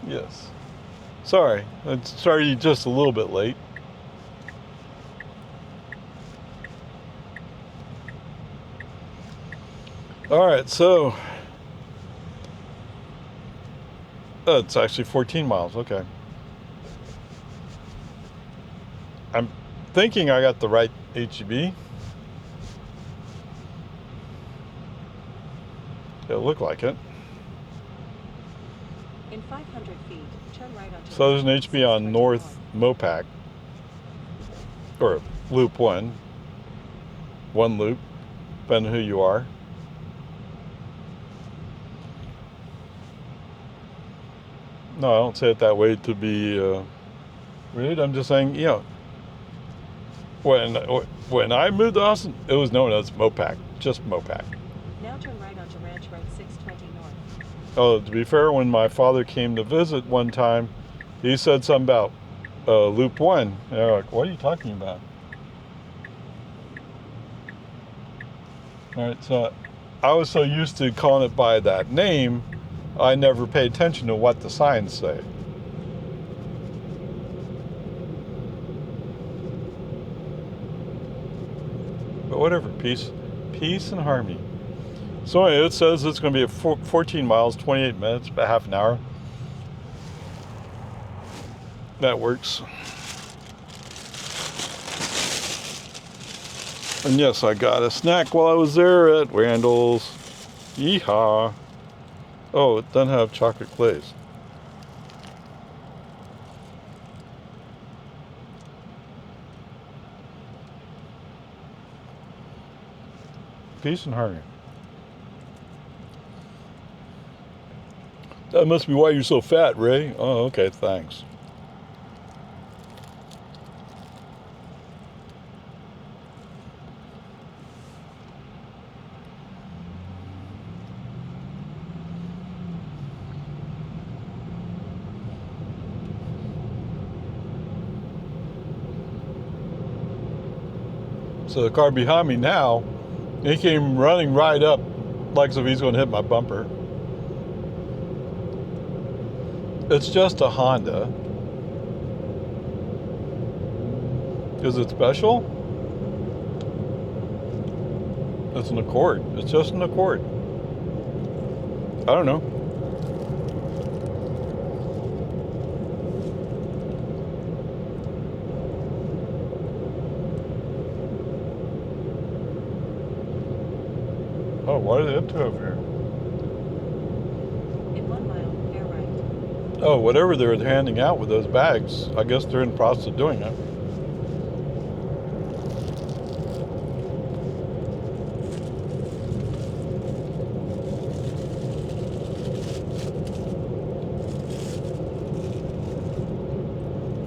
Yes. Sorry, I started just a little bit late. All right, so it's actually 14 miles. Okay. I'm thinking I got the right HEB. It looked like it. In 500 feet, turn right onto So there's an HB on North Mopac, or Loop 1. One loop, depending on who you are. No, I don't say it that way to be rude. I'm just saying, you know, when I moved to Austin, it was known as Mopac, just Mopac. Now turn right onto Ranch Road 620 North. Oh, to be fair, when my father came to visit one time, he said something about Loop 1. And they're like, what are you talking about? All right, so I was so used to calling it by that name, I never pay attention to what the signs say. But whatever, peace and harmony. So anyway, it says it's going to be 14 miles, 28 minutes, about half an hour. That works. And yes, I got a snack while I was there at Randall's. Yeehaw. Oh, it doesn't have chocolate glaze. Peace and harmony. That must be why you're so fat, Ray. Oh, okay, thanks. So the car behind me now, he came running right up like as if he's going to hit my bumper. It's just a Honda. Is it special? It's an Accord. It's just an Accord. I don't know. Oh, what are they up to over here? In 1 mile, bear right. Oh, whatever they're handing out with those bags, I guess they're in the process of doing it.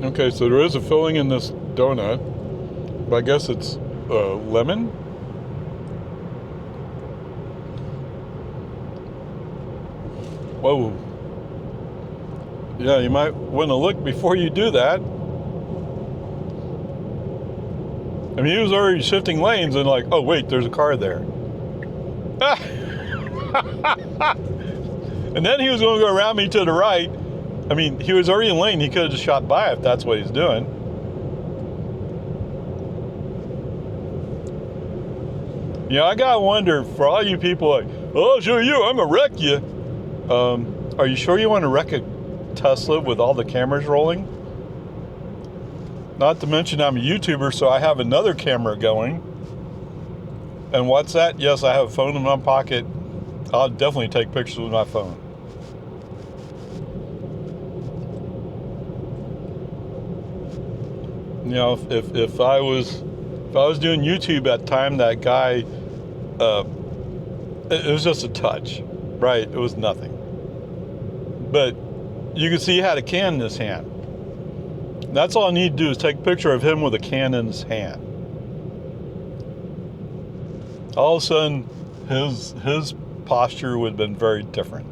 Okay, so there is a filling in this donut, but I guess it's lemon. Whoa. Yeah, you might want to look before you do that. I mean, he was already shifting lanes and like, oh wait, there's a car there. And then he was going to go around me to the right. I mean, he was already in lane. He could have just shot by if that's what he's doing. You know, I gotta wonder, for all you people like, oh, show you, I'm gonna wreck you. Are you sure you want to wreck a Tesla with all the cameras rolling? Not to mention I'm a YouTuber, so I have another camera going. And what's that? Yes, I have a phone in my pocket. I'll definitely take pictures with my phone. You know, if I was doing YouTube at the time, that guy, it was just a touch, right? It was nothing. But you could see he had a can in his hand. That's all I need to do is take a picture of him with a can in his hand. All of a sudden, his posture would have been very different.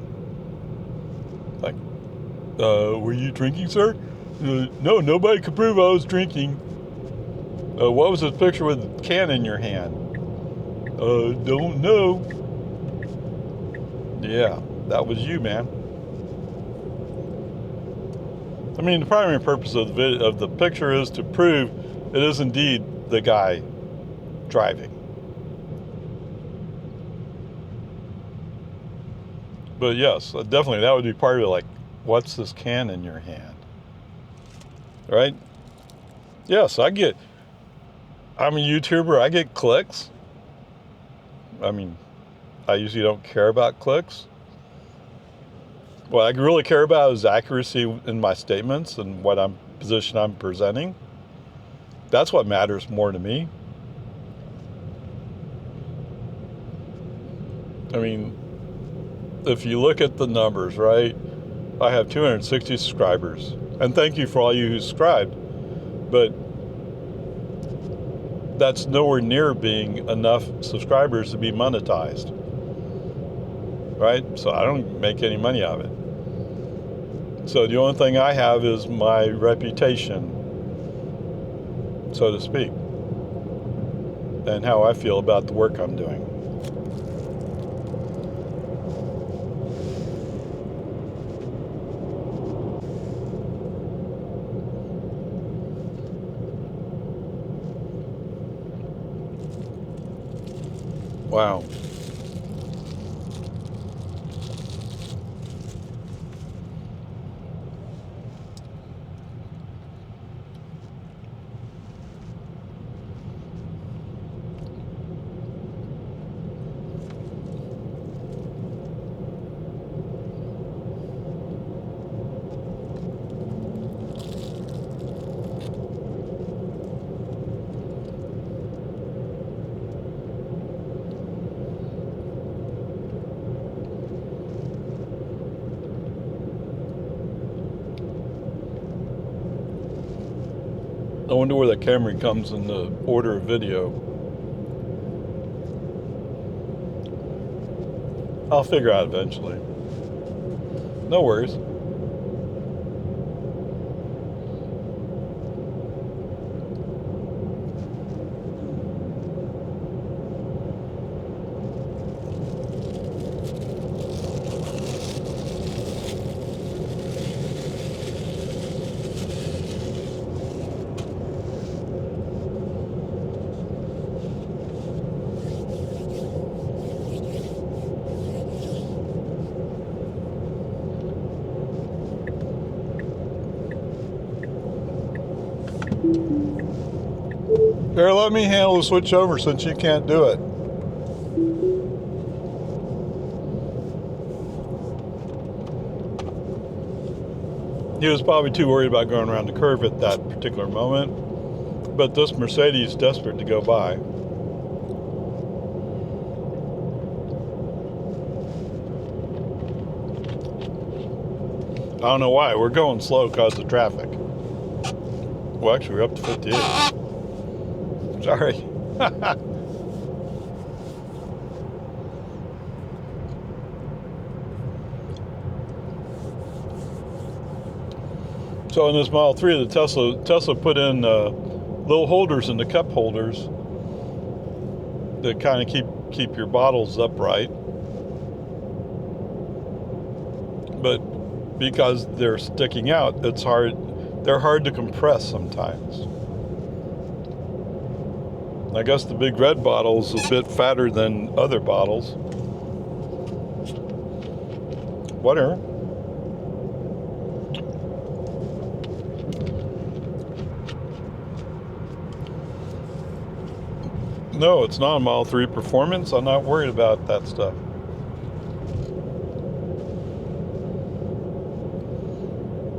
Like, were you drinking, sir? No, nobody could prove I was drinking. What was this picture with a can in your hand? Don't know. Yeah, that was you, man. I mean, the primary purpose of the picture is to prove it is indeed the guy driving. But yes, definitely that would be part of it. Like, what's this can in your hand? Right? Yes, I'm a YouTuber. I get clicks. I mean, I usually don't care about clicks. What I really care about is accuracy in my statements and what position I'm presenting. That's what matters more to me. I mean, if you look at the numbers, right? I have 260 subscribers. And thank you for all you who subscribed. But that's nowhere near being enough subscribers to be monetized. Right? So I don't make any money out of it. So the only thing I have is my reputation, so to speak, and how I feel about the work I'm doing. Wow. I wonder where the camera comes in the order of video. I'll figure out eventually. No worries. Here, let me handle the switch over since you can't do it. He was probably too worried about going around the curve at that particular moment. But this Mercedes is desperate to go by. I don't know why. We're going slow because of traffic. Well, actually, we're up to 58. Sorry. So in this Model 3, the Tesla put in little holders in the cup holders that kind of keep your bottles upright. But because they're sticking out, it's hard. They're hard to compress sometimes. I guess the big red bottle is a bit fatter than other bottles. Whatever. No, it's not a Model 3 Performance. I'm not worried about that stuff.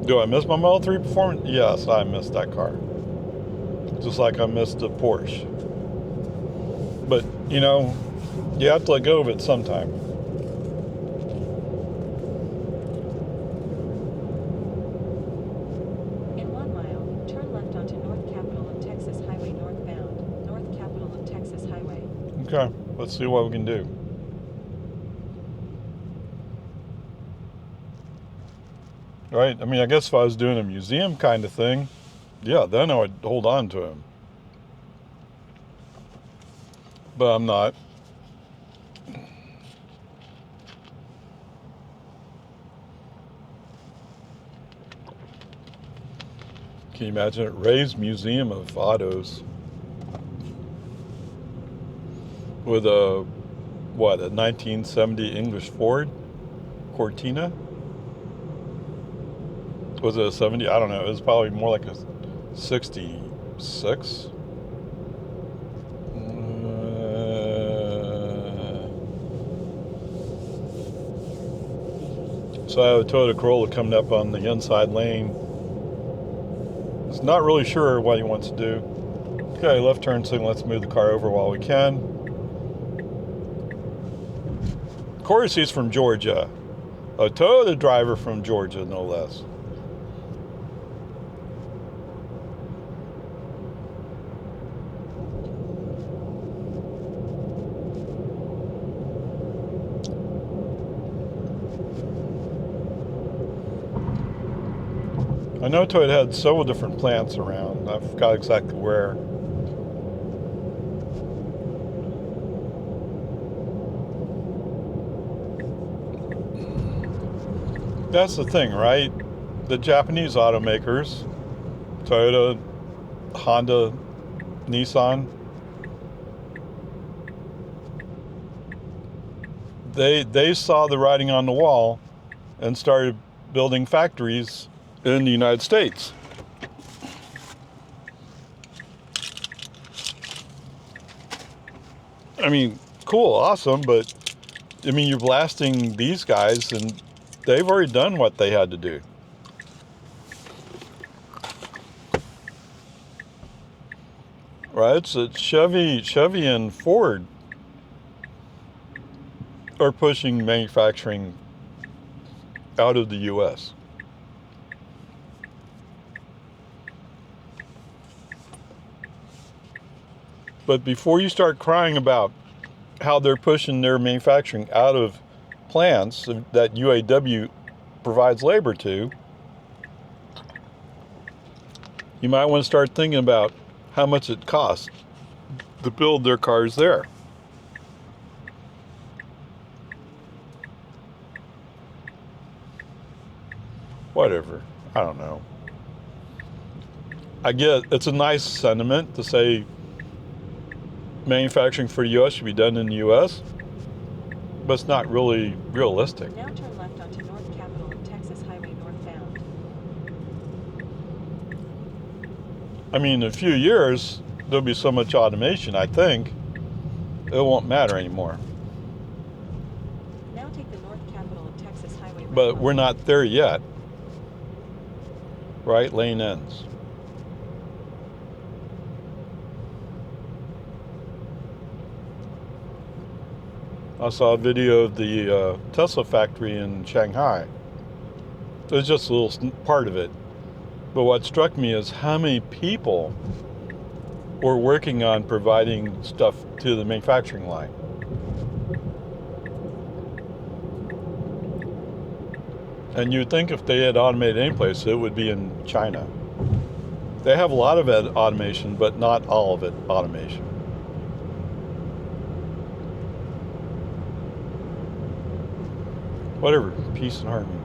Do I miss my Model 3 Performance? Yes, I missed that car. Just like I missed the Porsche. But, you know, you have to let go of it sometime. In 1 mile, turn left onto North Capitol of Texas Highway northbound. North Capitol of Texas Highway. Okay, let's see what we can do. Right? I mean, I guess if I was doing a museum kind of thing, yeah, then I would hold on to him. But I'm not. Can you imagine it? Ray's Museum of Autos with a 1970 English Ford Cortina? Was it a 70? I don't know. It was probably more like a 66. So I have a Toyota Corolla coming up on the inside lane. He's not really sure what he wants to do. Okay, left turn signal. Let's move the car over while we can. Of course, he's from Georgia. A Toyota driver from Georgia, no less. I know Toyota had several different plants around. I forgot exactly where. That's the thing, right? The Japanese automakers, Toyota, Honda, Nissan, they saw the writing on the wall and started building factories in the United States. I mean, cool, awesome, but I mean, you're blasting these guys and they've already done what they had to do. Right? It's Chevy and Ford are pushing manufacturing out of the US. But before you start crying about how they're pushing their manufacturing out of plants that UAW provides labor to, you might want to start thinking about how much it costs to build their cars there. Whatever. I don't know. I get it's a nice sentiment to say manufacturing for the U.S. should be done in the U.S., but it's not really realistic. Now turn left onto North Capitol and Texas Highway northbound. I mean, in a few years, there'll be so much automation, I think, it won't matter anymore. Now take the North Capitol and Texas Highway. But we're not there yet. Right? Lane ends. I saw a video of the Tesla factory in Shanghai. It was just a little part of it. But what struck me is how many people were working on providing stuff to the manufacturing line. And you'd think if they had automated any place, it would be in China. They have a lot of automation, but not all of it automation. Whatever, peace and harmony.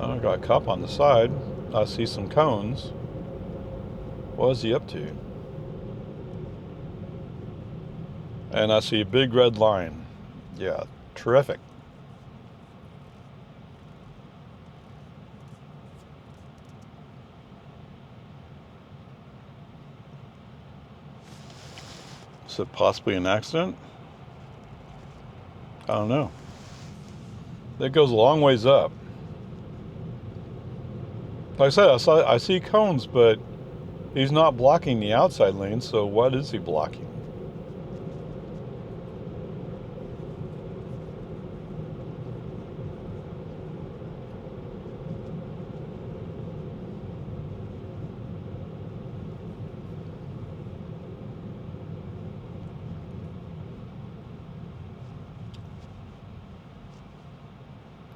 I got a cop on the side. I see some cones. What is he up to? And I see a big red line. Yeah, terrific. Is it possibly an accident? I don't know. That goes a long ways up. Like I said, I see cones, but he's not blocking the outside lane, so what is he blocking?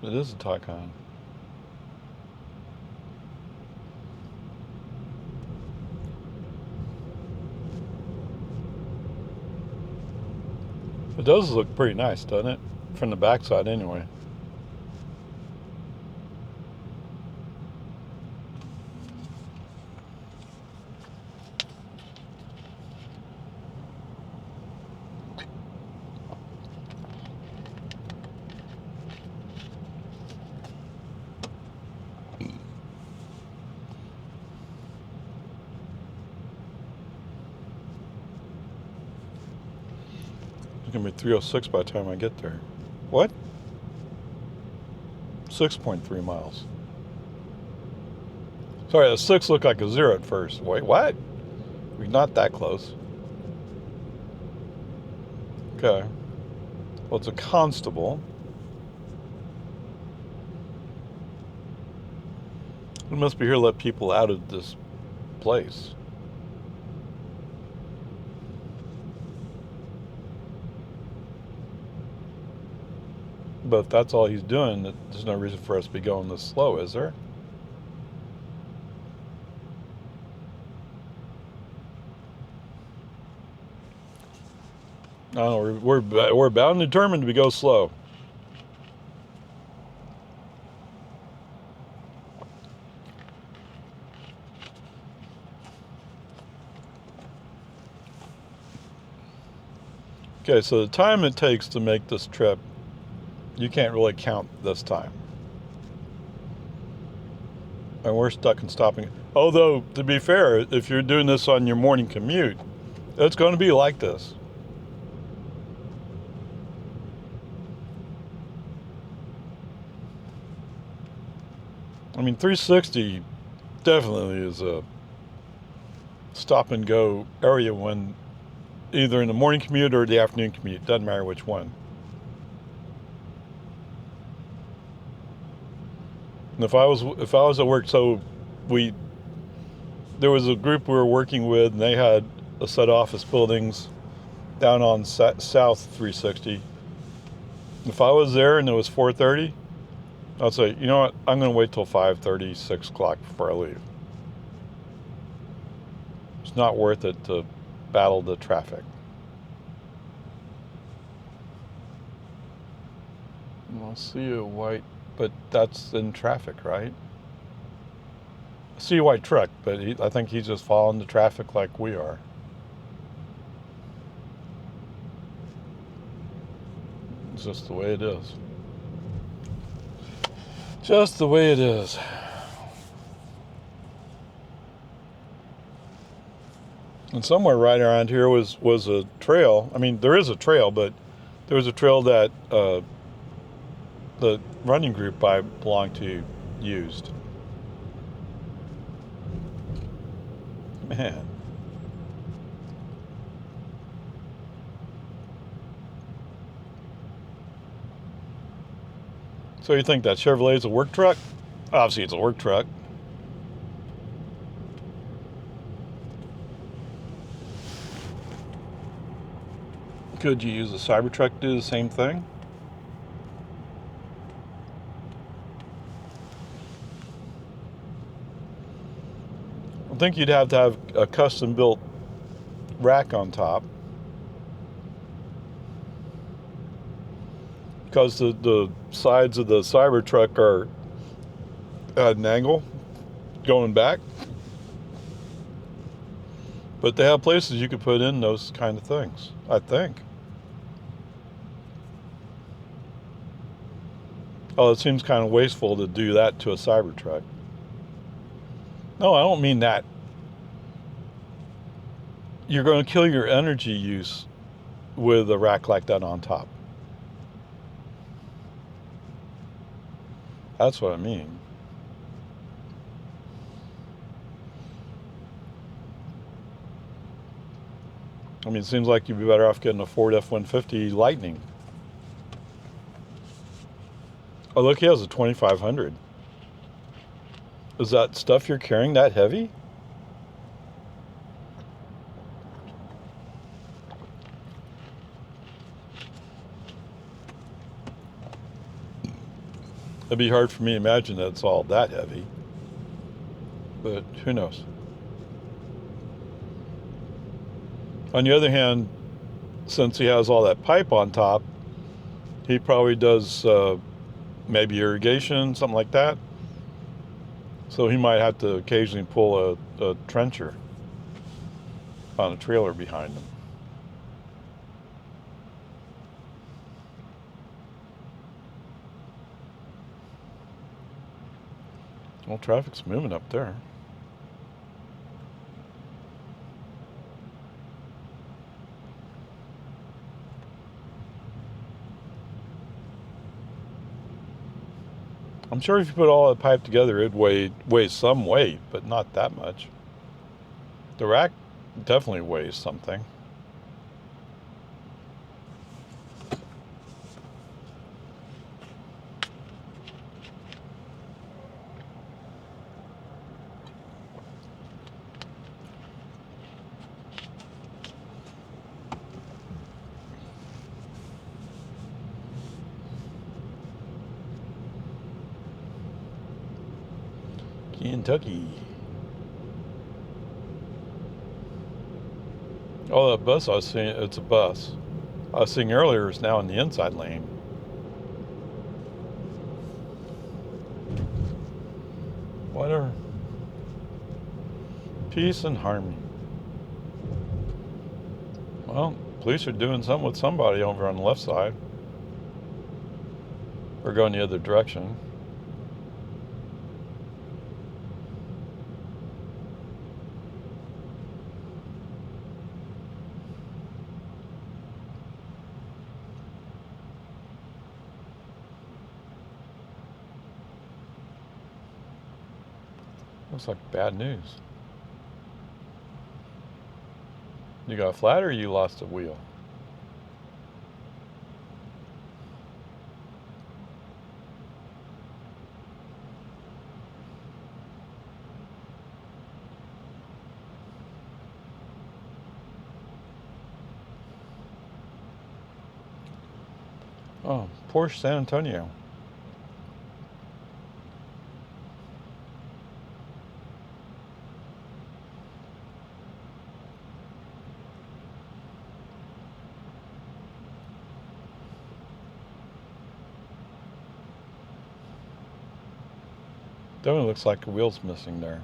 It is a Taycan. It does look pretty nice, doesn't it? From the backside, anyway. going to be 306 by the time I get there. What? 6.3 miles. Sorry, the 6 looked like a 0 at first. Wait, what? We're not that close. Okay. Well, it's a constable. It must be here to let people out of this place. But if that's all he's doing, there's no reason for us to be going this slow, is there? No, we're bound and determined to go slow. Okay, so the time it takes to make this trip, you can't really count this time. And we're stuck in stopping. Although, to be fair, if you're doing this on your morning commute, it's going to be like this. I mean, 360 definitely is a stop and go area when either in the morning commute or the afternoon commute, doesn't matter which one. And if I was at work, so there was a group we were working with, and they had a set of office buildings down on South 360. If I was there and it was 4:30, I'd say, you know what, I'm going to wait till 5:30, 6 o'clock before I leave. It's not worth it to battle the traffic. I'll see a white, but that's in traffic, right? I see a white truck, but I think he's just following the traffic like we are. It's just the way it is. Just the way it is. And somewhere right around here was a trail. I mean, there is a trail, but there was a trail that the running group I belong to used. Man. So you think that Chevrolet's a work truck? Obviously it's a work truck. Could you use a Cybertruck to do the same thing? I think you'd have to have a custom built rack on top, because the sides of the Cybertruck are at an angle going back. But they have places you could put in those kind of things, I think. Oh, it seems kind of wasteful to do that to a Cybertruck. No, I don't mean that. You're going to kill your energy use with a rack like that on top. That's what I mean. I mean, it seems like you'd be better off getting a Ford F-150 Lightning. Oh, look, he has a 2500. Is that stuff you're carrying that heavy? It'd be hard for me to imagine that it's all that heavy. But who knows? On the other hand, since he has all that pipe on top, he probably does maybe irrigation, something like that. So he might have to occasionally pull a trencher on a trailer behind him. Well, traffic's moving up there. I'm sure if you put all that pipe together, it'd weigh some weight, but not that much. The rack definitely weighs something. Kentucky. Oh, that bus I was seeing, it's a bus. I was seeing earlier is now in the inside lane. Whatever. Peace and harmony. Well, police are doing something with somebody over on the left side. Or going the other direction. Looks like bad news. You got flat or you lost a wheel? Oh, Porsche San Antonio. Definitely looks like a wheel's missing there.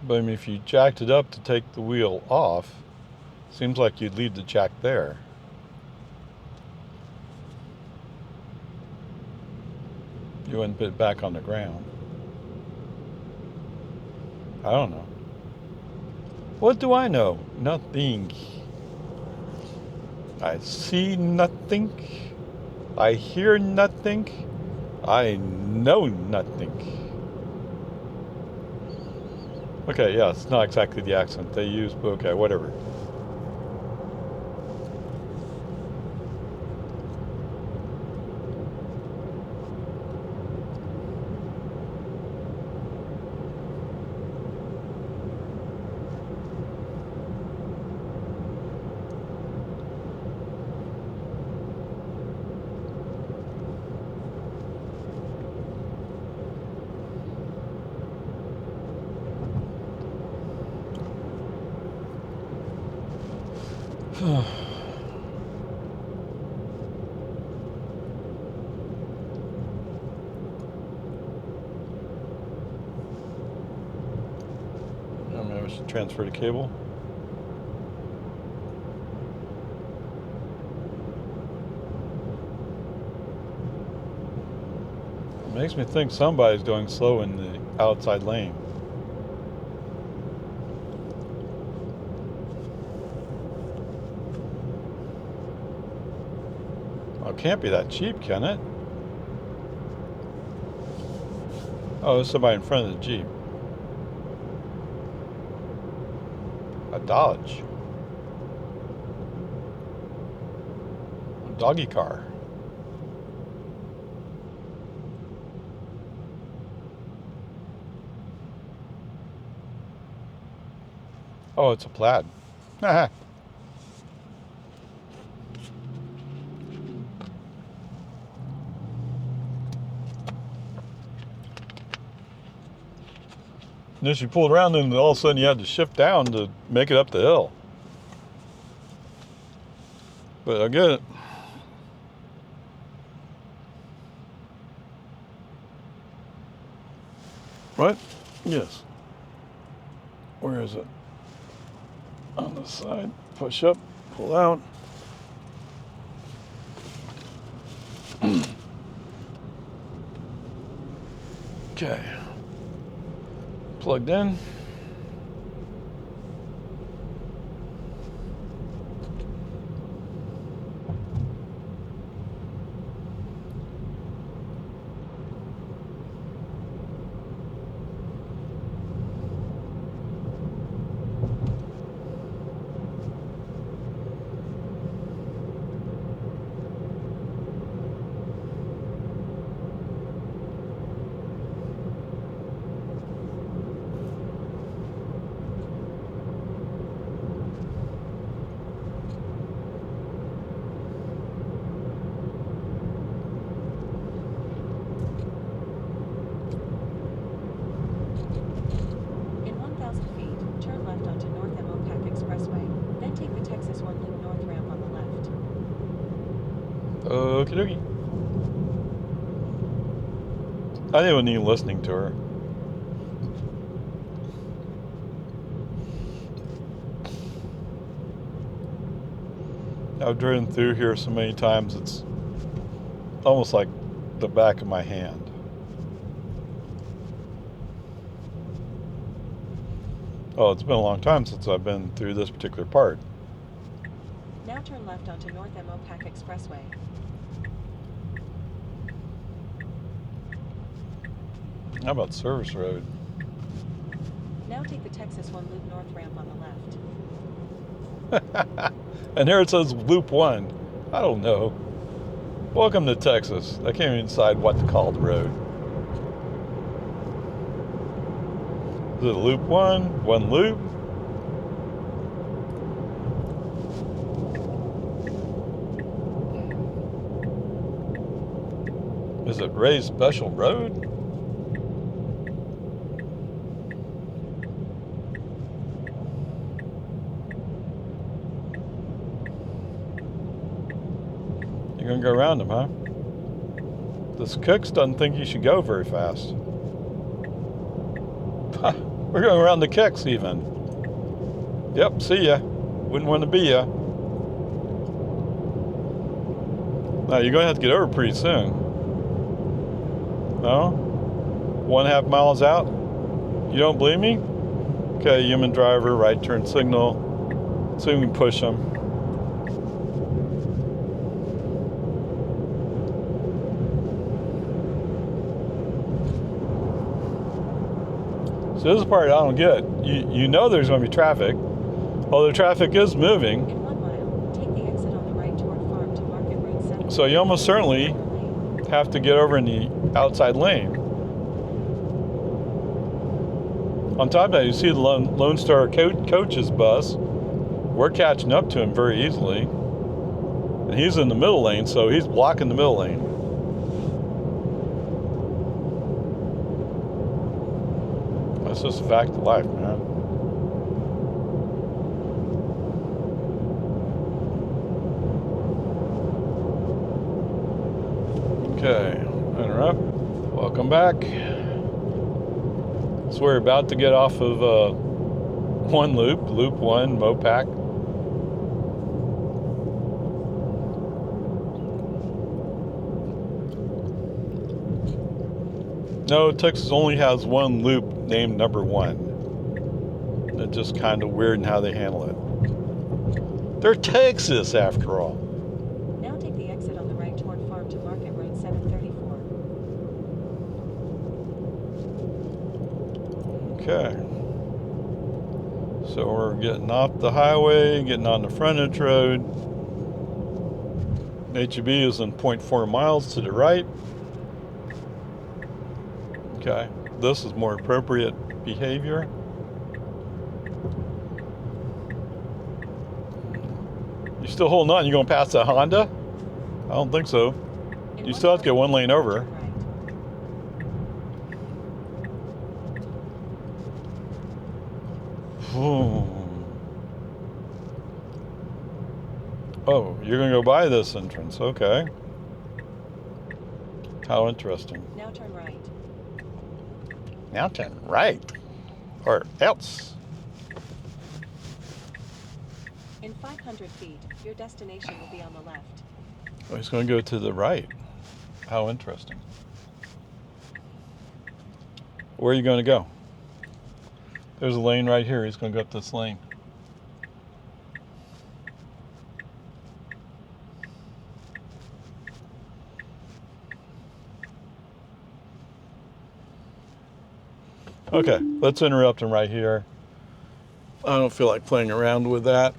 But I mean, if you jacked it up to take the wheel off, seems like you'd leave the jack there. You wouldn't put it back on the ground. I don't know. What do I know? Nothing. I see nothing. I hear nothing. I know nothing. Okay, yeah, it's not exactly the accent they use, but okay, whatever. Maybe I should transfer the cable. It makes me think somebody's going slow in the outside lane. Well, it can't be that cheap, can it? Oh, there's somebody in front of the Jeep. A Dodge. A doggy car. Oh, it's a Plaid. Haha. And as you pulled around, then all of a sudden you had to shift down to make it up the hill. But I get it. What? Yes. Where is it? On the side. Push up, pull out. Okay. Plugged in. Okie dokie. I didn't even listening to her. I've driven through here so many times, it's almost like the back of my hand. Oh, it's been a long time since I've been through this particular part. Now turn left onto North Mopac Expressway. How about Service Road? Now take the Texas 1 Loop North ramp on the left. And here it says Loop 1. I don't know. Welcome to Texas. I can't even decide what to call the road. Is it Loop 1? One loop? Is it Ray's Special Road? You're gonna go around him, huh? This Cooks doesn't think you should go very fast. We're going around the Kicks even. Yep, see ya. Wouldn't want to be ya. Now you're going to have to get over pretty soon. No? 1.5 miles out? You don't believe me? Okay, human driver, right turn signal. So we can push them. So this is the part I don't get. You know there's going to be traffic. Well, the traffic is moving. In 1 mile, take the exit on the right toward Farm to Market Road 7. So you almost certainly have to get over in the outside lane. On top of that, you see the Lone Star Coach's bus. We're catching up to him very easily. And he's in the middle lane, so he's blocking the middle lane. That's just a fact of life, man. Okay, interrupt. Welcome back. So we're about to get off of one loop, Loop 1, Mopac. No, Texas only has one loop named number 1. It's just kind of weird in how they handle it. They're Texas, after all. Now take the exit on the right toward Farm to Market Road 734. Okay. So we're getting off the highway, getting on the frontage road. HEB is in 0.4 miles to the right. Okay, this is more appropriate behavior. You still holding on? You going past the Honda? I don't think so. You still have to get one lane over. Oh, you're gonna go by this entrance, okay. How interesting. Now turn right. Now turn right. Or else. In 500 feet, your destination will be on the left. Oh, he's gonna go to the right. How interesting. Where are you gonna go? There's a lane right here. He's gonna go up this lane. Okay, let's interrupt him right here. I don't feel like playing around with that.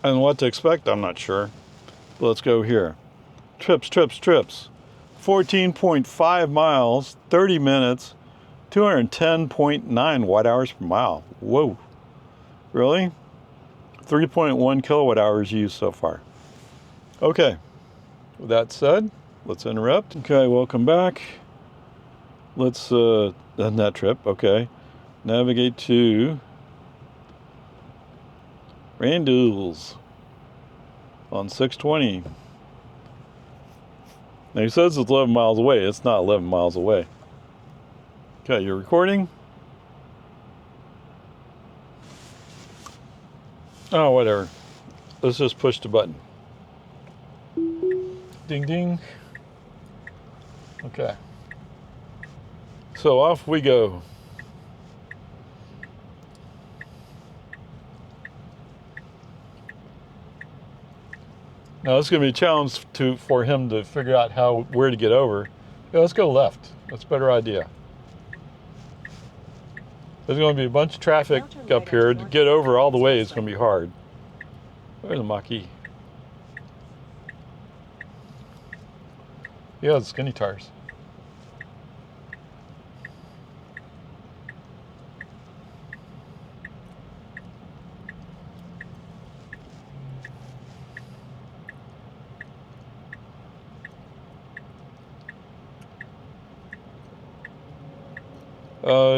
And what to expect, I'm not sure. But let's go here. Trips. 14.5 miles, 30 minutes, 210.9 watt hours per mile. Whoa. Really? 3.1 kilowatt hours used so far. Okay. With that said, let's interrupt. Okay, welcome back. Let's end that trip. Okay. Navigate to Randall's on 620. Now he says it's 11 miles away. It's not 11 miles away. Okay, you're recording? Oh, whatever. Let's just push the button. Ding, ding. Okay. So off we go. Now it's going to be a challenge for him to figure out where to get over. Yeah, let's go left. That's a better idea. There's going to be a bunch of traffic up here. To get over all the way is going to be hard. Where's the Mach-E? Yeah, the skinny tires.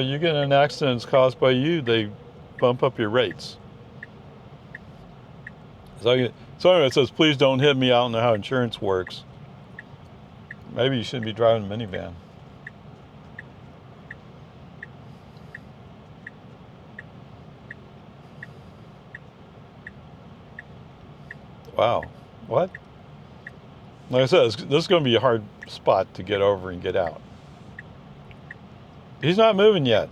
You get in an accident that's caused by you, they bump up your rates. So anyway, it says, please don't hit me. I don't know how insurance works. Maybe you shouldn't be driving a minivan. Wow. What? Like I said, this is going to be a hard spot to get over and get out. He's not moving yet.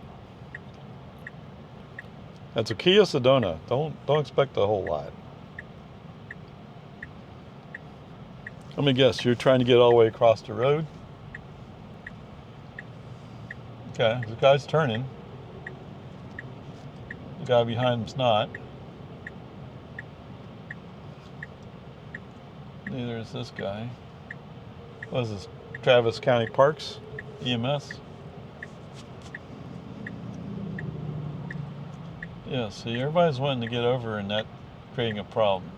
That's a Kia Sedona. Don't expect a whole lot. Let me guess, you're trying to get all the way across the road? Okay, the guy's turning. The guy behind him's not. Neither is this guy. What is this? Travis County Parks? EMS? Yeah, see, everybody's wanting to get over and that creating a problem.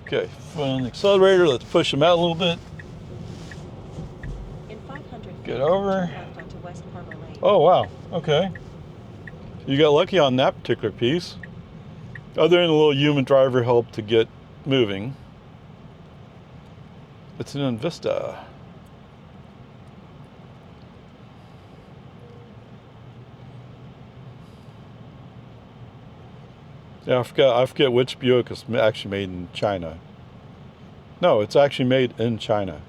Okay, foot on the accelerator. Let's push them out a little bit. In 500 feet, get over. turn left onto West Palmer Lane. Oh, wow. Okay. You got lucky on that particular piece. Other than a little human driver help to get moving. It's an Vista. Yeah, I forget which Buick is actually made in China. No, it's actually made in China.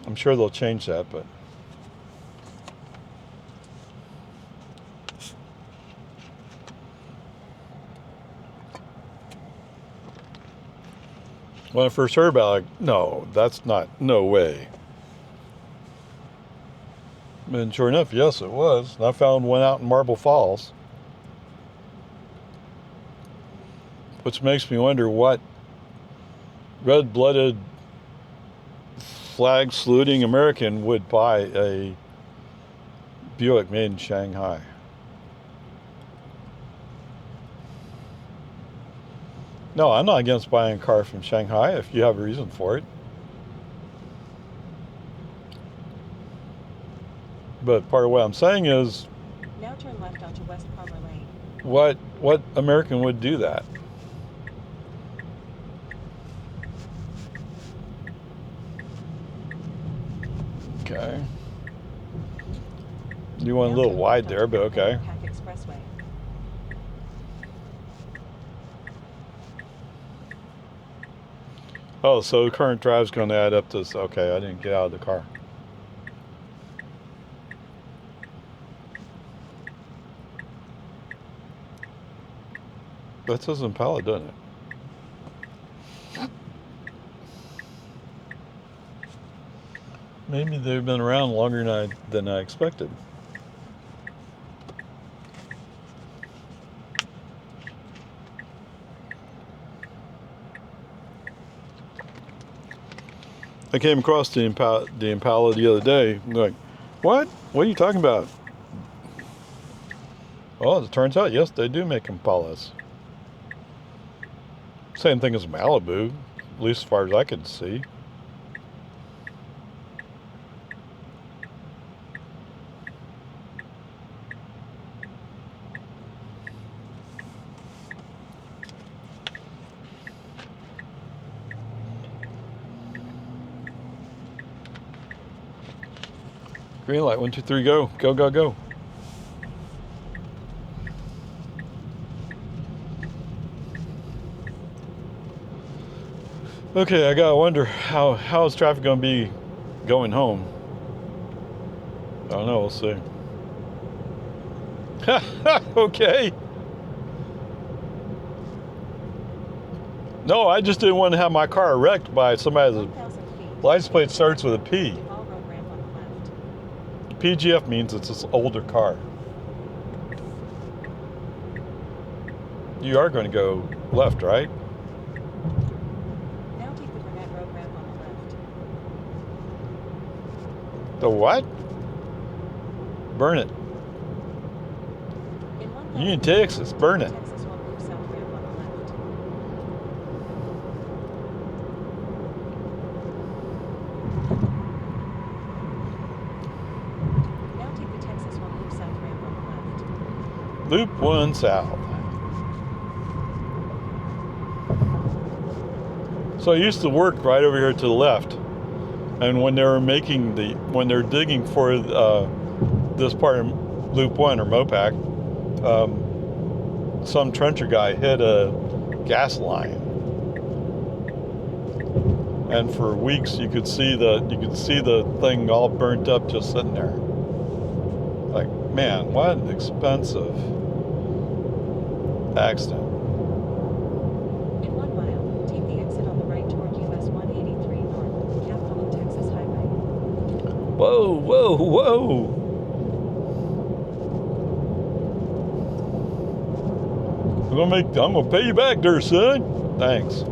I'm sure they'll change that, but. When I first heard about it, like, no, that's not, no way. And sure enough, yes, it was. And I found one out in Marble Falls. Which makes me wonder what red-blooded, flag-saluting American would buy a Buick made in Shanghai. No, I'm not against buying a car from Shanghai if you have a reason for it. But part of what I'm saying is, now turn left onto West Palmer Lane. What American would do that? Okay. You went a little wide there, but okay. Expressway. Oh, so the current drive's going to add up to this. Okay, I didn't get out of the car. That says Impala, doesn't it? Maybe they've been around longer than I expected. I came across the Impala the other day. I'm like, what? What are you talking about? Well, as it turns out, yes, they do make Impalas. Same thing as Malibu, at least as far as I could see. Green light, 1, 2, 3, go. Go, go, go. Okay, I gotta wonder how is traffic gonna be going home? I don't know, we'll see. Okay. No, I just didn't want to have my car wrecked by somebody that's 1,000 feet. license plate starts with a P. All road ramp on the left. PGF means it's this older car. You are going to go left, right? Now take the Burnett Road ramp on the left. The what? Burn it. In 1,000 Union, feet, Texas, burn it. Texas will move south ramp on the left. Now take the Texas will move south ramp on the left. Loop 1 south. So I used to work right over here to the left, and when they were when they're digging for this part of Loop 1 or Mopac, some trencher guy hit a gas line, and for weeks you could see the thing all burnt up just sitting there. Like, man, what an expensive accident. In 1 mile, take the exit on the right toward US 183 North, Capital of Texas Highway. Whoa, whoa, whoa! I'm gonna pay you back there, son. Thanks.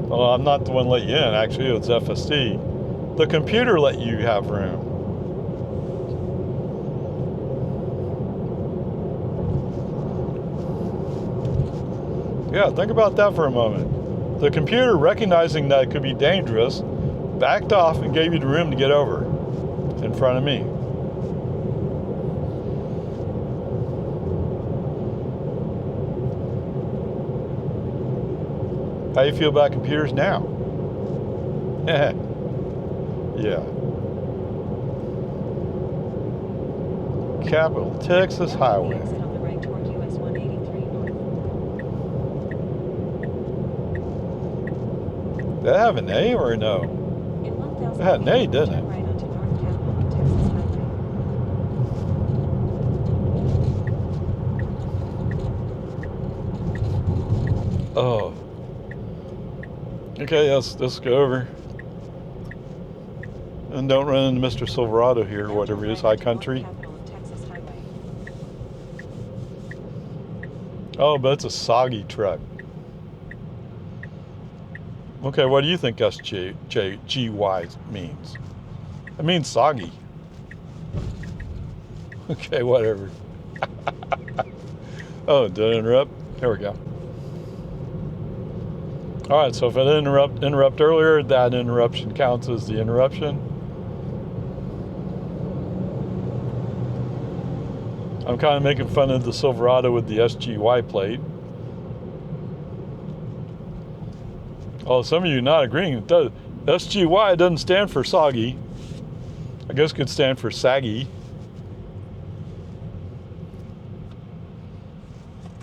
Well, I'm not the one let you in. Actually, it's FSD. The computer let you have room. Yeah, think about that for a moment. The computer, recognizing that it could be dangerous, backed off and gave you the room to get over in front of me. How you feel about computers now? Yeah. Capital Texas Highway. Exit on the right toward US 183 North. Did that have an A or a no? In 1,000 It had an A, feet, didn't turn it? right onto North Capital of Texas Highway. Oh. Okay, let's go over. And don't run into Mr. Silverado here, or Now whatever turn it is, right High onto Country. North Capital of Texas Highway. Oh, but it's a soggy truck. Okay, what do you think SGY means? It means soggy. Okay, whatever. Oh, did I interrupt? There we go. All right, so if I didn't interrupt earlier, that interruption counts as the interruption. I'm kind of making fun of the Silverado with the SGY plate. Oh, some of you not agreeing. It does. SGY doesn't stand for soggy. I guess it could stand for saggy.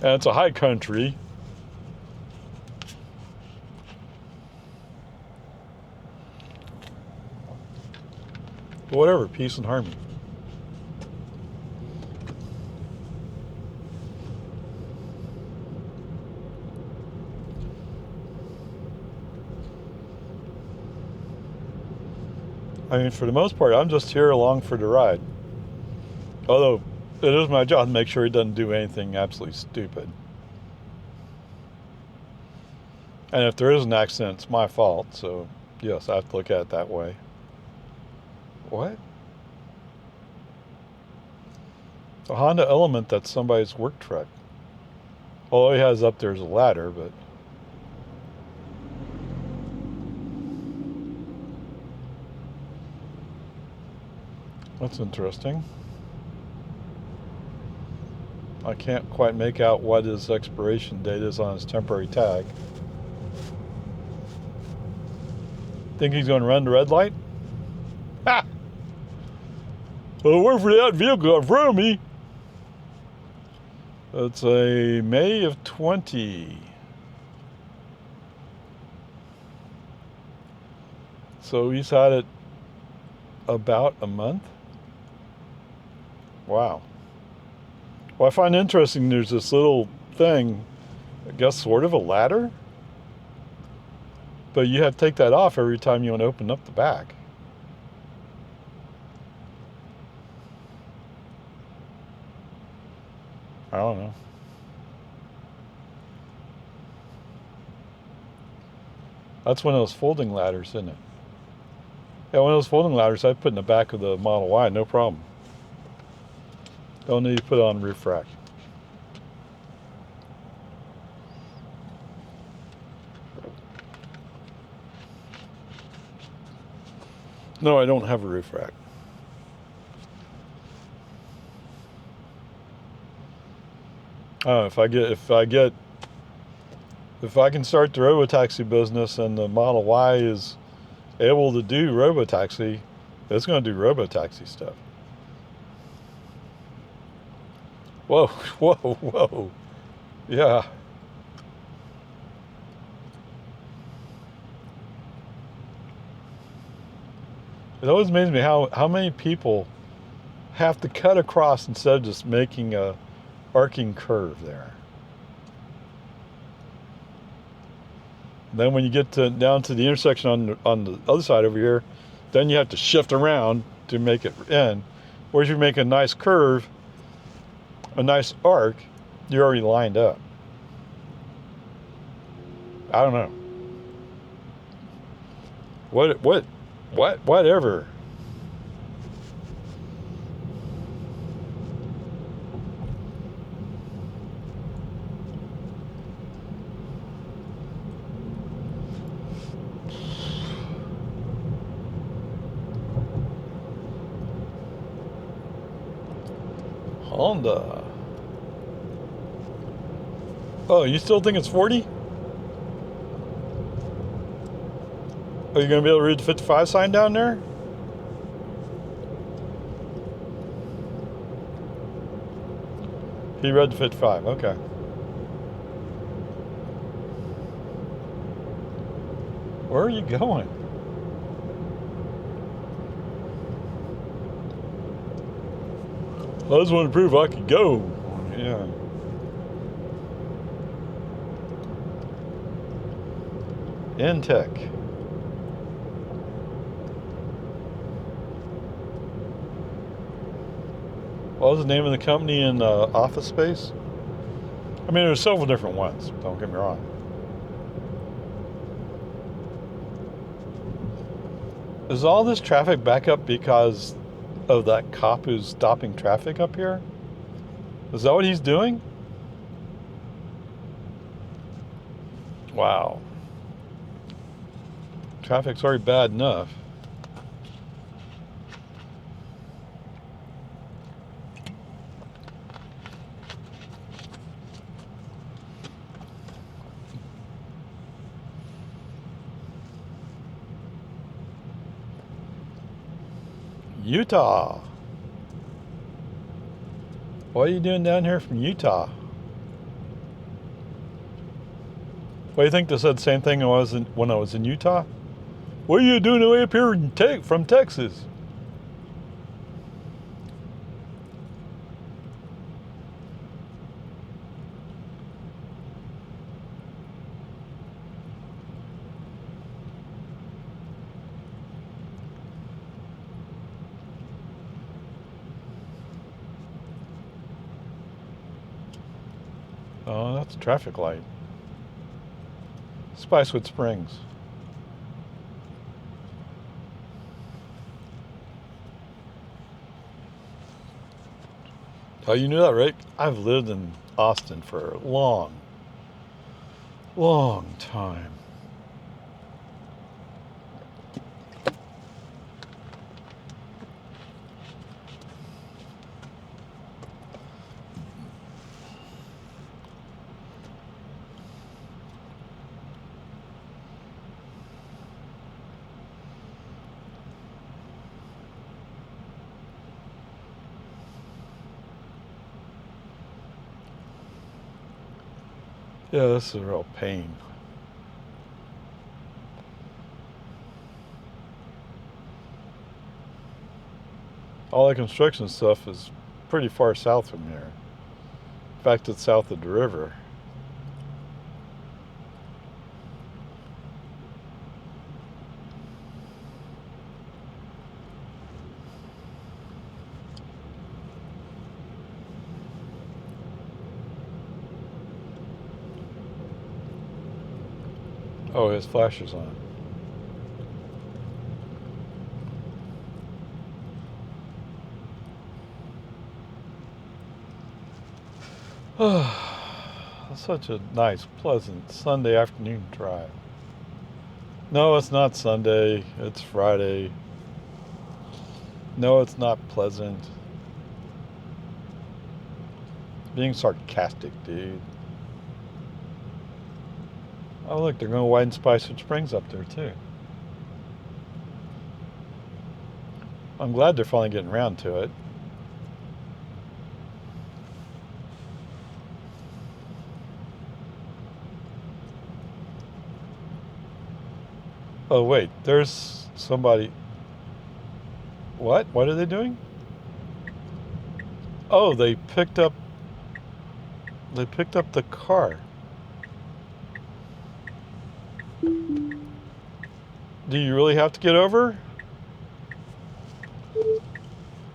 And it's a high country. But whatever, peace and harmony. I mean, for the most part, I'm just here along for the ride. Although, it is my job to make sure he doesn't do anything absolutely stupid. And if there is an accident, it's my fault. So, yes, I have to look at it that way. What? A Honda Element, that's somebody's work truck. All he has up there is a ladder, but... That's interesting. I can't quite make out what his expiration date is on his temporary tag. Think he's going to run the red light? Ha! I'll work for that vehicle in front of me. It's a May of 20. So he's had it about a month. Wow. Well, I find interesting there's this little thing, I guess sort of a ladder, but you have to take that off every time you want to open up the back. I don't know. That's one of those folding ladders, isn't it? Yeah, one of those folding ladders I'd put in the back of the Model Y, no problem. Don't need to put it on roof rack. No, I don't have a roof rack. If I can start the robotaxi business and the Model Y is able to do robotaxi, it's going to do robotaxi stuff. Whoa, whoa, whoa. Yeah. It always amazes me how many people have to cut across instead of just making a arcing curve there. Then when you get down to the intersection on the other side over here, then you have to shift around to make it in. Whereas if you make a nice curve, a nice arc, you're already lined up. I don't know. Whatever. Honda. Oh, you still think it's 40? Are you going to be able to read the 55 sign down there? He read the 55, okay. Where are you going? I just want to prove I could go. Yeah. Intech. What was the name of the company in Office Space? I mean, there's several different ones, don't get me wrong. Is all this traffic back up because of that cop who's stopping traffic up here? Is that what he's doing? Wow. Traffic's already bad enough. Utah. What are you doing down here from Utah? Well, you think they said the same thing when I was in Utah? What are you doing way up here from Texas? Oh, that's a traffic light. Spicewood Springs. Oh, you knew that, right? I've lived in Austin for a long, long time. Yeah, this is a real pain. All the construction stuff is pretty far south from here. In fact, it's south of the river. Oh, his flasher's on. Such a nice, pleasant Sunday afternoon drive. No, it's not Sunday. It's Friday. No, it's not pleasant. Being sarcastic, dude. Oh, look, they're going to widen Spicer Springs up there, too. I'm glad they're finally getting around to it. Oh, wait, there's somebody. What? What are they doing? Oh, they picked up the car. Do you really have to get over?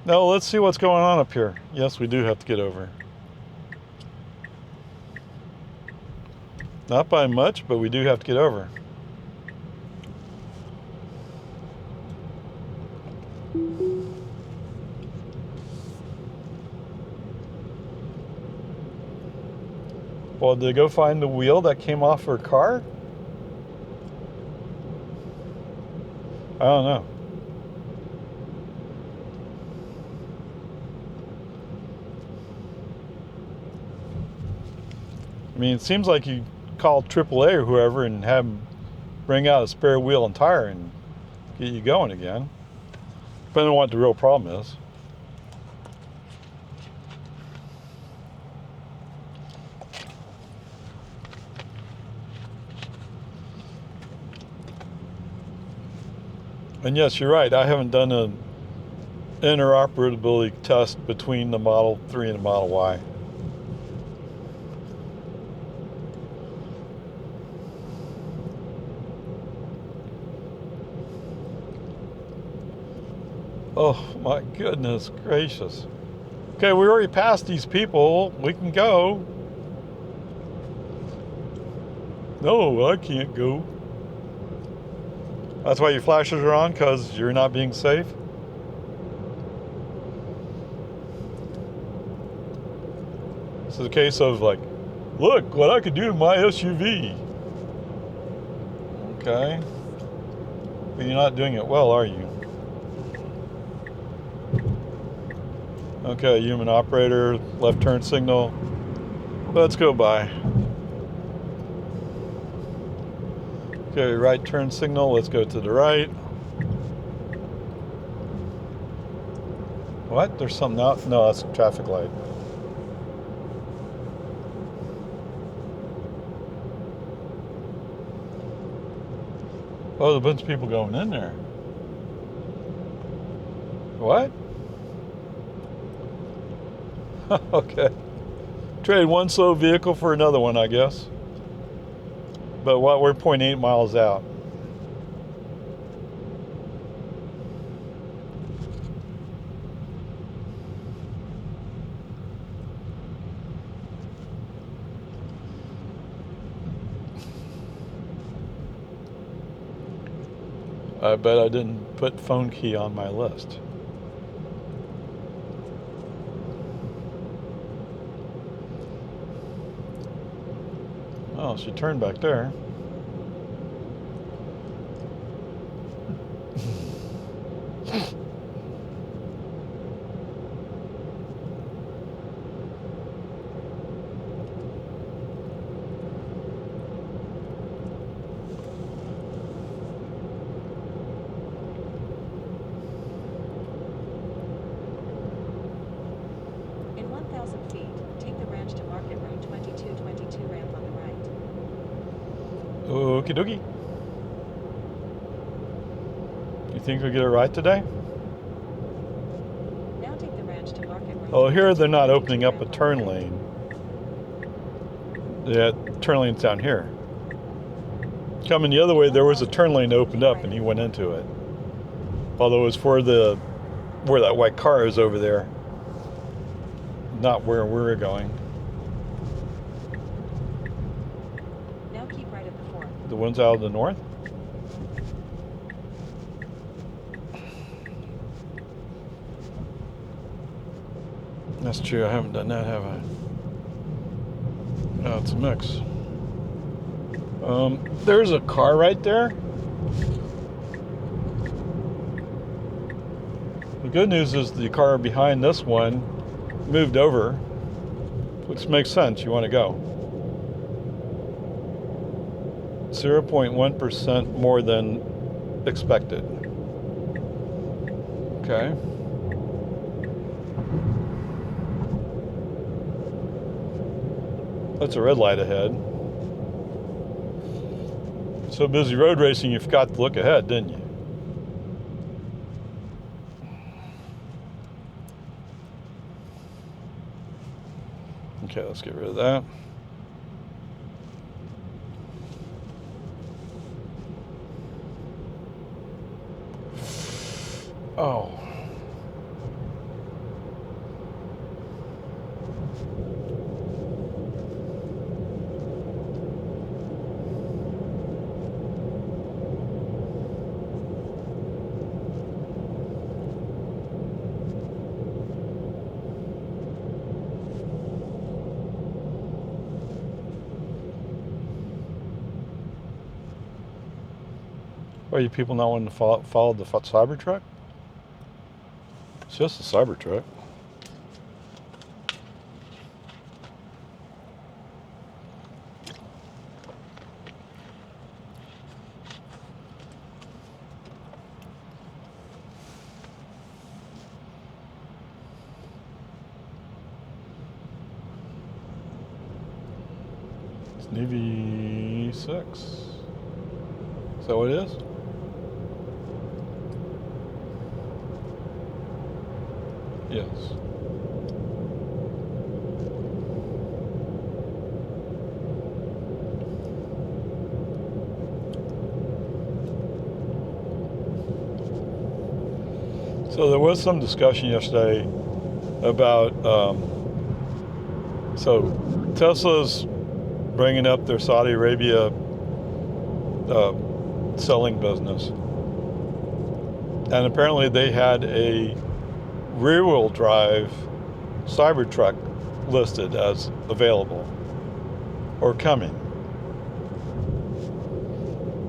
No, let's see what's going on up here. Yes, we do have to get over. Not by much, but we do have to get over. Well, did they go find the wheel that came off her car? I don't know. I mean, it seems like you call AAA or whoever and have them bring out a spare wheel and tire and get you going again. Depending on what the real problem is. And yes, you're right. I haven't done an interoperability test between the Model 3 and the Model Y. Oh my goodness gracious. Okay, we already passed these people. We can go. No, I can't go. That's why your flashers are on, because you're not being safe? This is a case of like, look what I could do to my SUV. Okay. But you're not doing it well, are you? Okay, human operator, left turn signal. Let's go by. Okay, right turn signal, let's go to the right. What? There's something out? No, that's a traffic light. Oh, there's a bunch of people going in there. What? Okay. Trade one slow vehicle for another one, I guess. But what? We're 0.8 miles out. I bet I didn't put phone key on my list. Oh, she turned back there. In 1,000 feet, take the ranch to Market Road 2222 ramp on the right. Okie dokie. You think we'll get it right today? Now take the ranch to Market Road. Oh, here they're not opening up a turn lane. Yeah, turn lane's down here. Coming the other way, there was a turn lane opened up and he went into it. Although it was for where that white car is over there. Not where we're going. Now keep right at the fork. The ones out of the north? That's true, I haven't done that, have I? No, it's a mix. There's a car right there. The good news is the car behind this one moved over, which makes sense. You want to go 0.1% more than expected. Okay. That's a red light ahead. So busy road racing, you forgot to look ahead, didn't you? Okay, let's get rid of that. Oh. Are you people not wanting to follow the Cybertruck? It's just a Cybertruck. It's an EV6. Is that what it is? Yes. So there was some discussion yesterday about, so Tesla's bringing up their Saudi Arabia selling business. And apparently they had a rear-wheel drive Cybertruck listed as available or coming.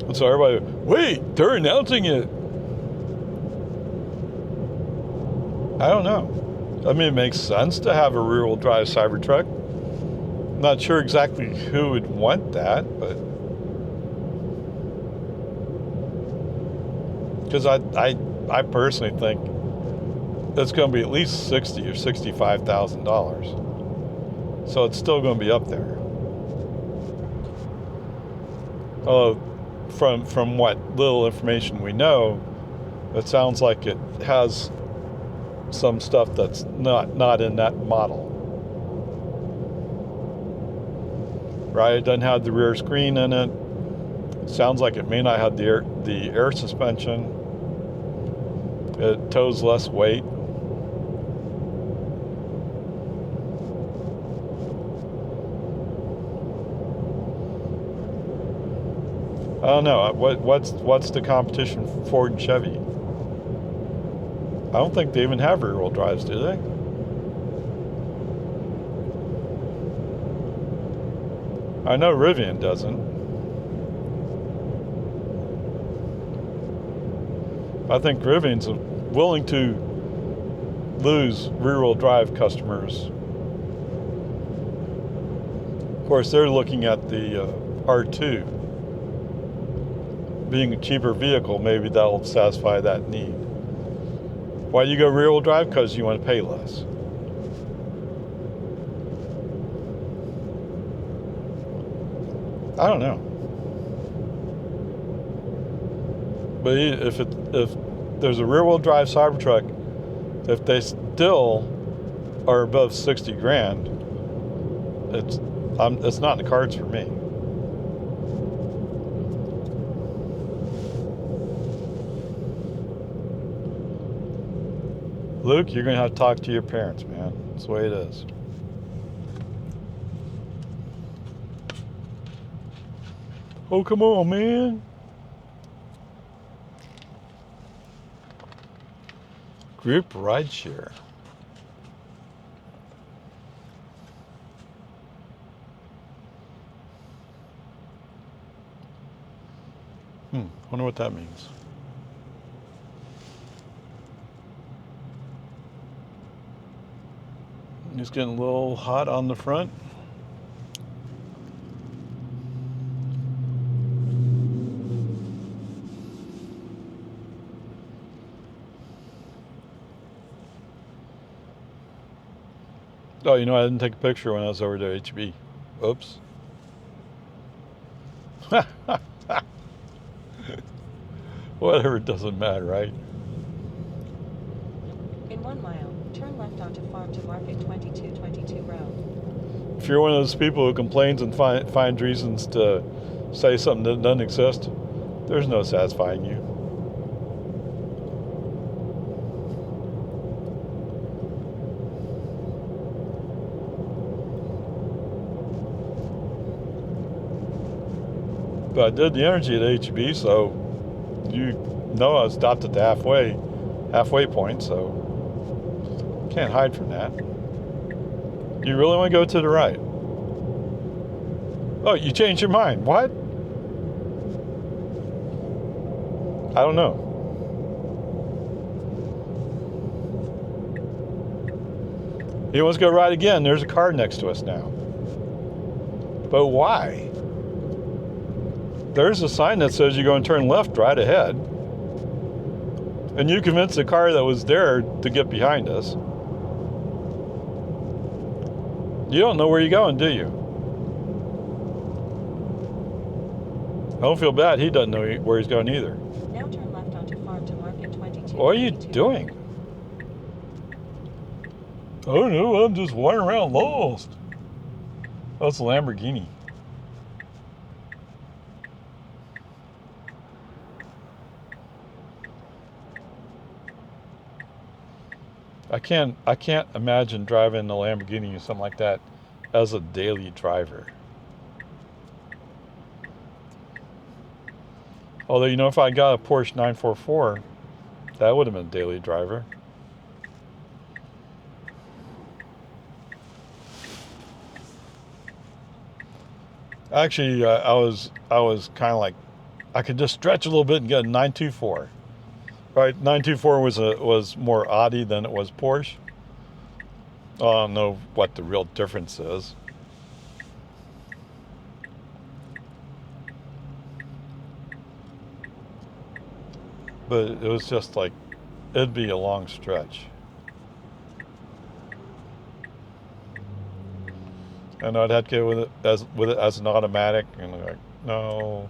And so everybody, wait, they're announcing it. I don't know. I mean, it makes sense to have a rear-wheel drive Cybertruck. Not sure exactly who would want that, but because I personally think that's going to be at least $60,000 or $65,000. So it's still going to be up there. Although, from what little information we know, it sounds like it has some stuff that's not in that model. Right? It doesn't have the rear screen in it. It sounds like it may not have the air suspension. It tows less weight. I don't know. What's the competition for Ford and Chevy? I don't think they even have rear-wheel drives, do they? I know Rivian doesn't. I think Rivian's willing to lose rear-wheel drive customers. Of course, they're looking at the R2. Being a cheaper vehicle, maybe that'll satisfy that need. Why do you go rear-wheel drive? Because you want to pay less. I don't know. But if there's a rear-wheel drive Cybertruck, if they still are above 60 grand, it's not in the cards for me. Luke, you're gonna have to talk to your parents, man. That's the way it is. Oh, come on, man. Group rideshare. Wonder what that means. It's getting a little hot on the front. Oh, you know, I didn't take a picture when I was over to HB. Oops. Whatever, it doesn't matter, right? In 1 mile, turn left onto Farm to Market 2222 road. If you're one of those people who complains and finds reasons to say something that doesn't exist, there's no satisfying you. But I did the energy at HB, so you know I stopped at the halfway point, so can't hide from that. You really want to go to the right? Oh, you changed your mind. What? I don't know. He wants to go right again. There's a car next to us now. But why? There's a sign that says you're going to turn left right ahead. And you convinced the car that was there to get behind us. You don't know where you're going, do you? I don't feel bad. He doesn't know where he's going either. Now turn left onto Farm to Market 2222. What are you doing? I don't know. I'm just wandering around lost. That's a Lamborghini. I can't imagine driving a Lamborghini or something like that as a daily driver. Although, you know, if I got a Porsche 944, that would have been a daily driver. Actually, I was kind of like, I could just stretch a little bit and get a 924. Right, 924 was more Audi than it was Porsche. I don't know what the real difference is. But it was just like, it'd be a long stretch. And I'd have to go with it as an automatic, and I'm like, no.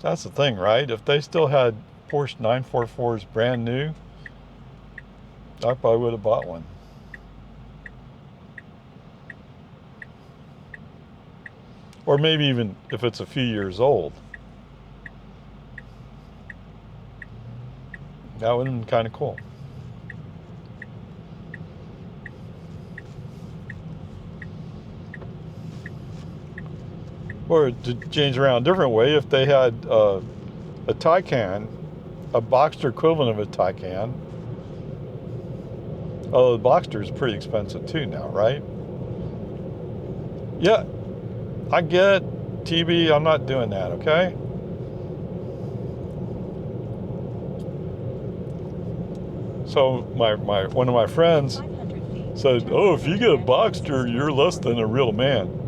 That's the thing, right? If they still had Porsche 944s brand new, I probably would have bought one. Or maybe even if it's a few years old. That would have been kind of cool. Or to change around a different way, if they had a Taycan, a Boxster equivalent of a Taycan. Oh, the Boxster is pretty expensive too now, right? Yeah, I get it, TB. I'm not doing that, okay? So one of my friends said, "Oh, if you get a Boxster, you're less than a real man."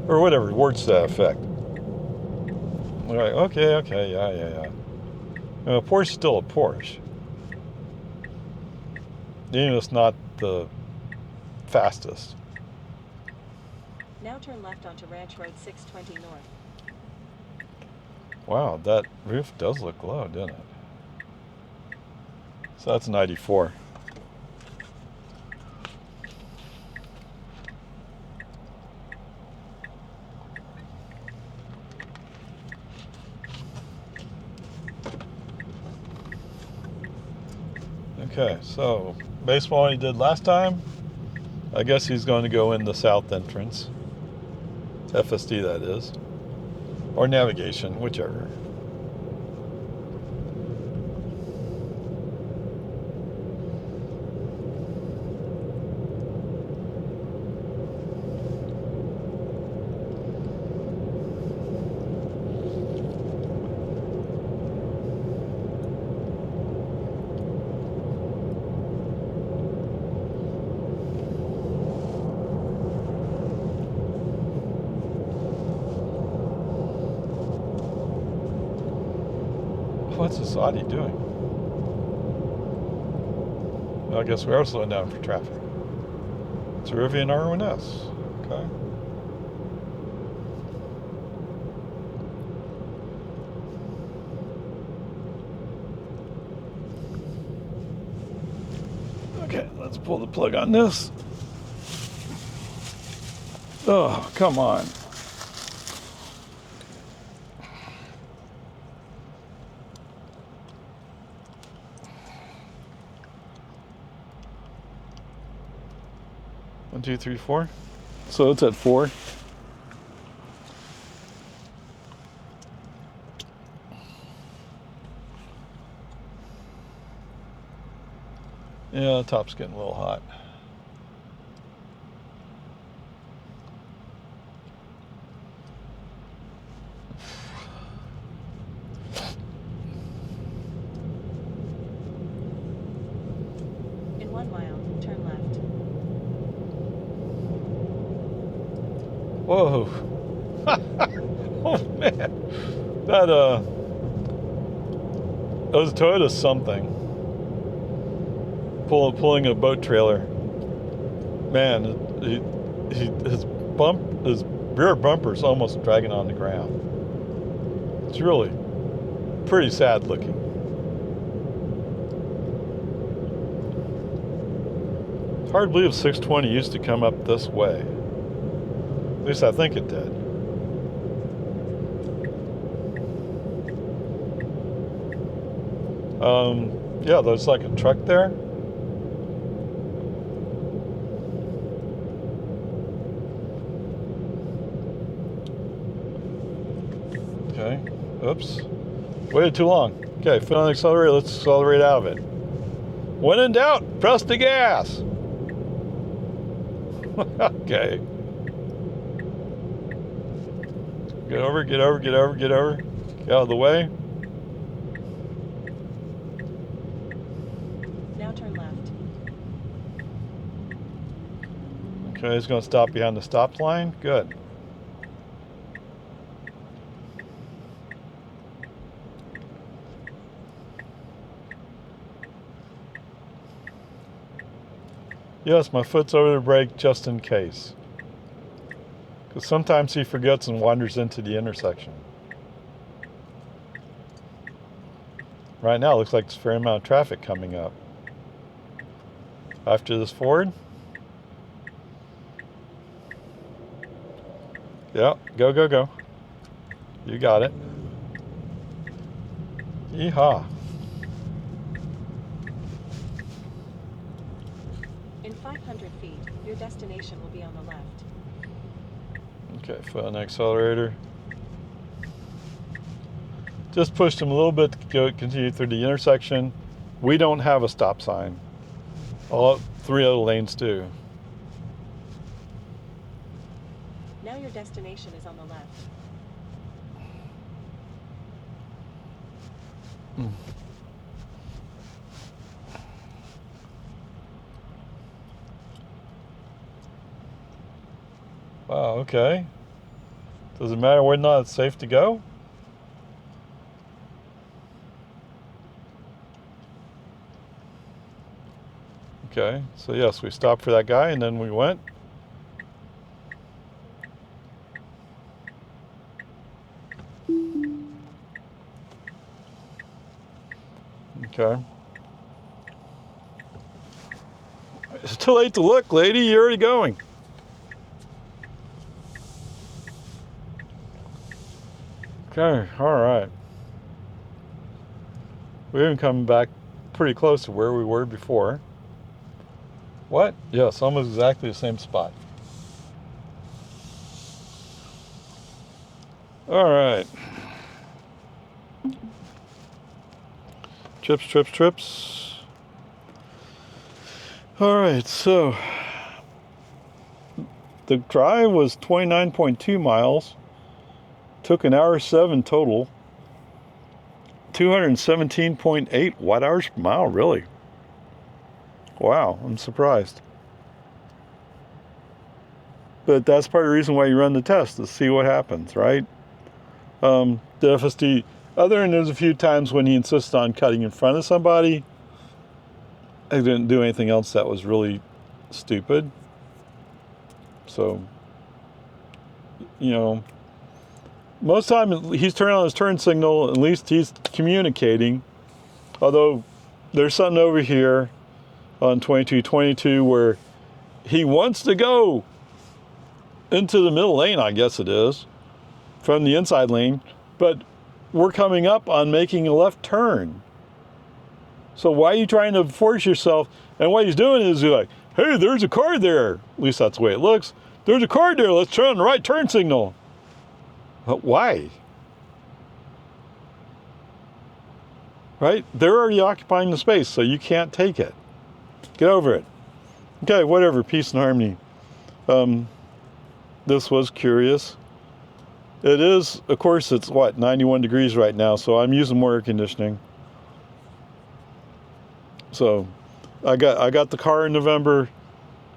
Or whatever, words to that effect. I'm like, okay, yeah. A Porsche is still a Porsche. Even if it's not the fastest. Now turn left onto Ranch Road 620 North. Wow, that roof does look low, doesn't it? So that's 94. Okay, so based on what he did last time, I guess he's going to go in the south entrance. FSD, that is. Or navigation, whichever. What's this Audi doing? Well, I guess we are slowing down for traffic. It's a Rivian R1S. Okay. Okay, let's pull the plug on this. Oh, come on. One, two, three, four. So it's at 4. Yeah, the top's getting a little hot. In 1 mile, turn left. Whoa. Oh man. That was a Toyota something. Pulling a boat trailer. Man, his rear bumper's almost dragging on the ground. It's really pretty sad looking. It's hard to believe 620 used to come up this way. At least I think it did. Yeah, there's like a truck there. Okay, oops. Waited too long. Okay, foot on the accelerator, let's accelerate out of it. When in doubt, press the gas. Okay. Get over, get over, get over, get over. Get out of the way. Now turn left. Okay, he's going to stop behind the stop line. Good. Yes, my foot's over the brake just in case. Because sometimes he forgets and wanders into the intersection. Right now, it looks like there's a fair amount of traffic coming up. After this Ford. Yeah, go, go, go. You got it. Yeehaw. In 500 feet, your destination will be on the left. Okay, foot on the accelerator. Just pushed him a little bit to continue through the intersection. We don't have a stop sign. All 3 other lanes do. Now your destination is on the left. Wow, okay. Does it matter whether or not it's safe to go? Okay, so yes, we stopped for that guy and then we went. Okay. It's too late to look, lady. You're already going. Okay, all right. We've been coming back pretty close to where we were before. What? Yes, almost exactly the same spot. All right. Trips, trips, trips. All right, so the drive was 29.2 miles. Took an hour 7 total. 217.8 watt hours per mile, really? Wow, I'm surprised. But that's part of the reason why you run the test, to see what happens, right? The FSD, other than there's a few times when he insists on cutting in front of somebody, I didn't do anything else that was really stupid. So, you know, most of the time he's turning on his turn signal, at least he's communicating. Although there's something over here on 2222 where he wants to go into the middle lane, I guess it is, from the inside lane, but we're coming up on making a left turn. So why are you trying to force yourself? And what he's doing is he's like, hey, there's a car there. At least that's the way it looks. There's a car there. Let's turn on the right turn signal. But why? Right? They're already occupying the space, so you can't take it. Get over it. Okay, whatever. Peace and harmony. This was curious. It is, of course, it's what, 91 degrees right now, so I'm using more air conditioning. So I got the car in November.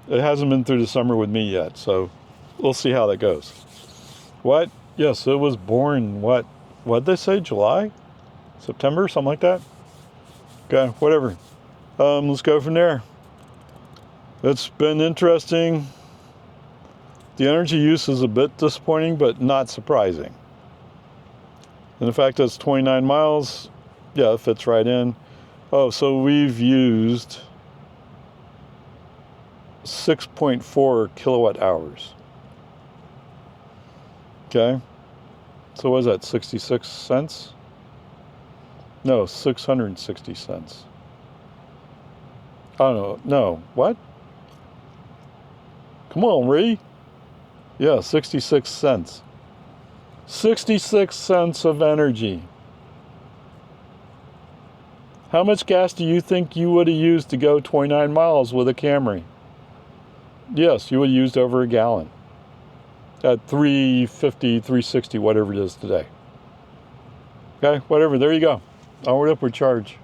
It hasn't been through the summer with me yet, so we'll see how that goes. What? Yes, it was born, what'd they say, July? September, something like that? Okay, whatever. Let's go from there. It's been interesting. The energy use is a bit disappointing, but not surprising. And the fact that it's 29 miles, yeah, it fits right in. Oh, so we've used 6.4 kilowatt hours. Okay. So what is that, 66 cents? No, 660 cents. I don't know. No, what? Come on, Ree. Yeah, 66 cents. 66 cents of energy. How much gas do you think you would have used to go 29 miles with a Camry? Yes, you would have used over a gallon. At 350, 360, whatever it is today. Okay, whatever, there you go. Onward, upward charge.